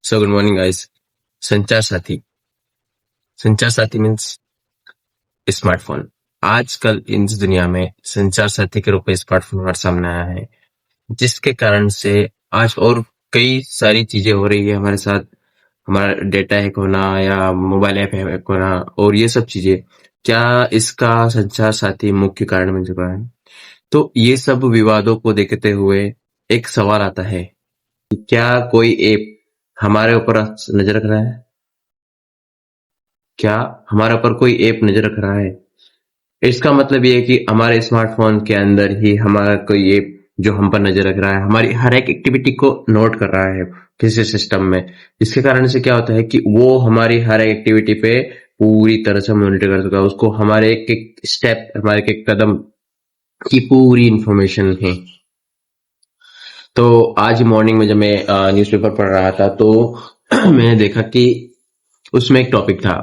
So good morning guys. संचार साथी संचार साथी मीन्स स्मार्टफोन। आजकल इस दुनिया में संचार साथी के रूप में स्मार्टफोन हमारे सामने आया है, जिसके कारण से आज और कई सारी चीजें हो रही है हमारे साथ। हमारा डेटा हैक होना या मोबाइल ऐप हैक होना और ये सब चीजें, क्या इसका संचार साथी मुख्य कारण बन चुका है? तो ये सब विवादों को देखते हुए एक सवाल आता है कि क्या कोई ऐप हमारे ऊपर नजर रख रहा है? क्या हमारे ऊपर कोई ऐप नजर रख रहा है? इसका मतलब ये है कि हमारे स्मार्टफोन के अंदर ही हमारा कोई ऐप जो हम पर नजर रख रहा है, हमारी हर एक एक्टिविटी को नोट कर रहा है किसी सिस्टम में। इसके कारण से क्या होता है कि वो हमारी हर एक एक्टिविटी पे पूरी तरह से मॉनिटर कर चुका है। उसको हमारे एक एक स्टेप, हमारे एक एक कदम की पूरी इंफॉर्मेशन है। तो आज मॉर्निंग में जब मैं न्यूज़पेपर पढ़ रहा था तो मैंने देखा कि उसमें एक टॉपिक था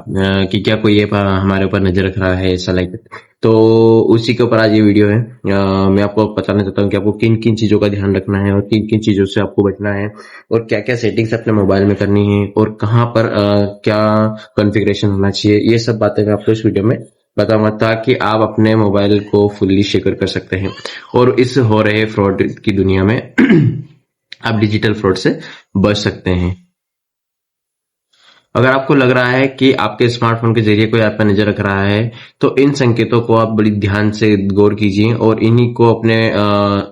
कि क्या कोई ये हमारे ऊपर नजर रख रहा है, ऐसा लाइक। तो उसी के ऊपर आज ये वीडियो है। मैं आपको बताना चाहता हूँ कि आपको किन किन चीजों का ध्यान रखना है और किन किन चीजों से आपको बचना है और क्या क्या सेटिंग्स अपने मोबाइल में करनी है और कहाँ पर क्या कॉन्फ़िगरेशन होना चाहिए। ये सब बातें मैं आपको इस वीडियो में बताऊंगा ताकि आप अपने मोबाइल को फुल्ली सिक्योर कर सकते हैं और इस हो रहे फ्रॉड की दुनिया में आप डिजिटल फ्रॉड से बच सकते हैं। अगर आपको लग रहा है कि आपके स्मार्टफोन के जरिए कोई आप पर नजर रख रहा है, तो इन संकेतों को आप बड़ी ध्यान से गौर कीजिए और इन्हीं को अपने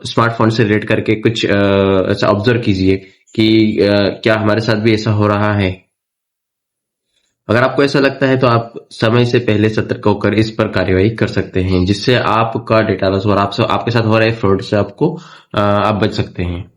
स्मार्टफोन से रिलेट करके कुछ ऐसा ऑब्जर्व कीजिए कि क्या हमारे साथ भी ऐसा हो रहा है। अगर आपको ऐसा लगता है तो आप समय से पहले सतर्क होकर इस पर कार्यवाही कर सकते हैं, जिससे आपका डेटा लॉस और आपके साथ हो रहे फ्रॉड से आप बच सकते हैं।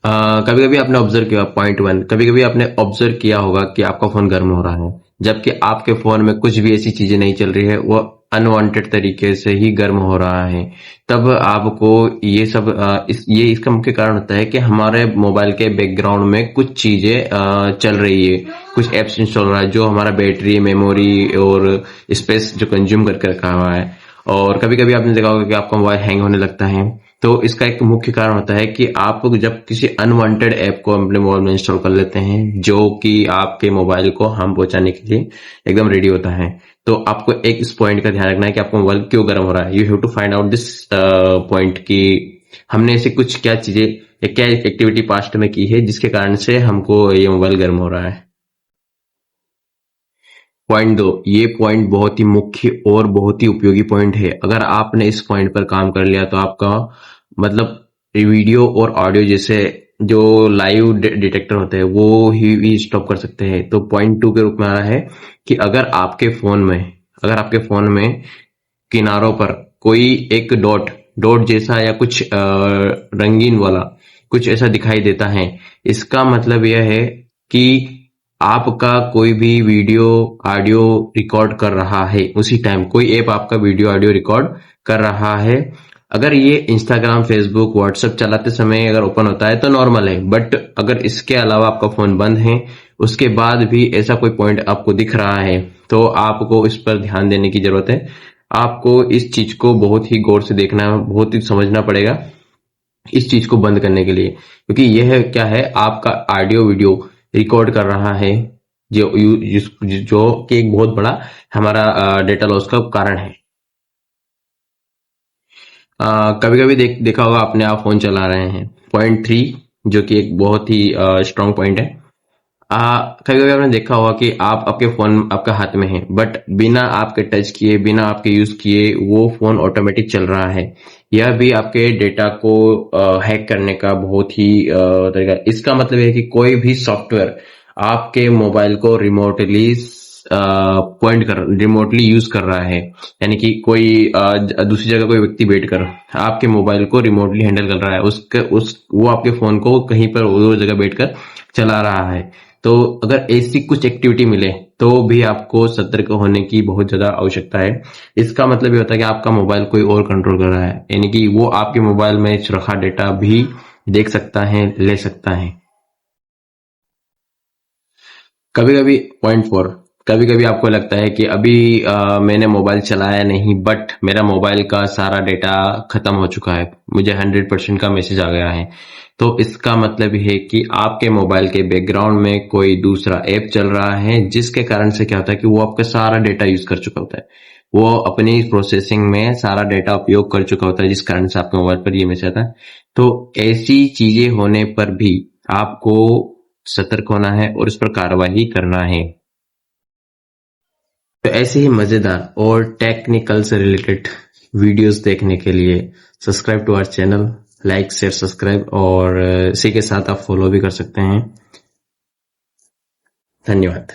कभी कभी आपने ऑब्जर्व किया, पॉइंट वन, कभी कभी आपने ऑब्जर्व किया होगा कि आपका फोन गर्म हो रहा है जबकि आपके फोन में कुछ भी ऐसी चीजें नहीं चल रही है, वो अनवांटेड तरीके से ही गर्म हो रहा है। तब आपको ये सब ये इसका मुख्य कारण होता है कि हमारे मोबाइल के बैकग्राउंड में कुछ चीजें चल रही है, कुछ एप्स इंस्टॉल हो रहा है जो हमारा बैटरी, मेमोरी और स्पेस जो कंज्यूम करके रखा हुआ है। और कभी कभी आपने देखा होगा कि आपका मोबाइल हैंग होने लगता है। तो इसका एक मुख्य कारण होता है कि आप जब किसी अनवांटेड ऐप को अपने मोबाइल में इंस्टॉल कर लेते हैं जो कि आपके मोबाइल को हार्म पहुंचाने के लिए एकदम रेडी होता है। तो आपको एक इस पॉइंट का ध्यान रखना है कि आपका मोबाइल क्यों गर्म हो रहा है। You have to find out this point कि हमने ऐसी कुछ क्या चीजें या क्या एक्टिविटी पास्ट में की है जिसके कारण से हमको ये मोबाइल गर्म हो रहा है। पॉइंट दो, ये पॉइंट बहुत ही मुख्य और बहुत ही उपयोगी पॉइंट है। अगर आपने इस पॉइंट पर काम कर लिया तो आपका मतलब वीडियो और ऑडियो जैसे जो लाइव डिटेक्टर होते हैं वो ही स्टॉप कर सकते हैं। तो पॉइंट टू के रूप में आ रहा है कि अगर आपके फोन में किनारों पर कोई एक डॉट डॉट जैसा या कुछ रंगीन वाला कुछ ऐसा दिखाई देता है, इसका मतलब यह है कि आपका कोई भी वीडियो ऑडियो रिकॉर्ड कर रहा है। उसी टाइम कोई ऐप आपका वीडियो ऑडियो रिकॉर्ड कर रहा है। अगर ये इंस्टाग्राम, फेसबुक, व्हाट्सएप चलाते समय अगर ओपन होता है तो नॉर्मल है, बट अगर इसके अलावा आपका फोन बंद है उसके बाद भी ऐसा कोई पॉइंट आपको दिख रहा है तो आपको इस पर ध्यान देने की जरूरत है। आपको इस चीज को बहुत ही गौर से देखना, बहुत ही समझना पड़ेगा इस चीज को बंद करने के लिए, क्योंकि यह क्या है, आपका ऑडियो वीडियो रिकॉर्ड कर रहा है जो कि एक बहुत बड़ा हमारा डेटा लॉस का कारण है। कभी कभी देखा होगा आपने, आप फोन चला रहे हैं। पॉइंट थ्री, जो कि एक बहुत ही स्ट्रांग पॉइंट है। कभी कभी आपने देखा होगा कि आप आपके फोन आपका हाथ में है बट बिना आपके टच किए, बिना आपके यूज किए वो फोन ऑटोमेटिक चल रहा है। यह भी आपके डेटा को हैक करने का बहुत ही तरीका। इसका मतलब है कि कोई भी सॉफ्टवेयर आपके मोबाइल को रिमोटली यूज कर रहा है, यानी कि कोई दूसरी जगह कोई व्यक्ति बैठकर आपके मोबाइल को रिमोटली हैंडल कर रहा है, वो आपके फोन को कहीं पर वो जगह बैठकर चला रहा है। तो अगर ऐसी कुछ एक्टिविटी मिले तो भी आपको सतर्क होने की बहुत ज्यादा आवश्यकता है। इसका मतलब ये होता है कि आपका मोबाइल कोई और कंट्रोल कर रहा है, यानी कि वो आपके मोबाइल में रखा डेटा भी देख सकता है, ले सकता है। कभी कभी पॉइंट फोर, कभी कभी आपको लगता है कि अभी मैंने मोबाइल चलाया नहीं, बट मेरा मोबाइल का सारा डेटा खत्म हो चुका है, मुझे 100% का मैसेज आ गया है। तो इसका मतलब है कि आपके मोबाइल के बैकग्राउंड में कोई दूसरा ऐप चल रहा है, जिसके कारण से क्या होता है कि वो आपका सारा डेटा यूज कर चुका होता है, वो अपनी प्रोसेसिंग में सारा डेटा उपयोग कर चुका होता है, जिस कारण से आपके मोबाइल पर ये मैसेज आता है। तो ऐसी चीजें होने पर भी आपको सतर्क होना है और उस पर कार्रवाई करना है। तो ऐसे ही मजेदार और टेक्निकल से रिलेटेड वीडियोस देखने के लिए subscribe to our channel, like share subscribe, और इसी के साथ आप फॉलो भी कर सकते हैं। धन्यवाद।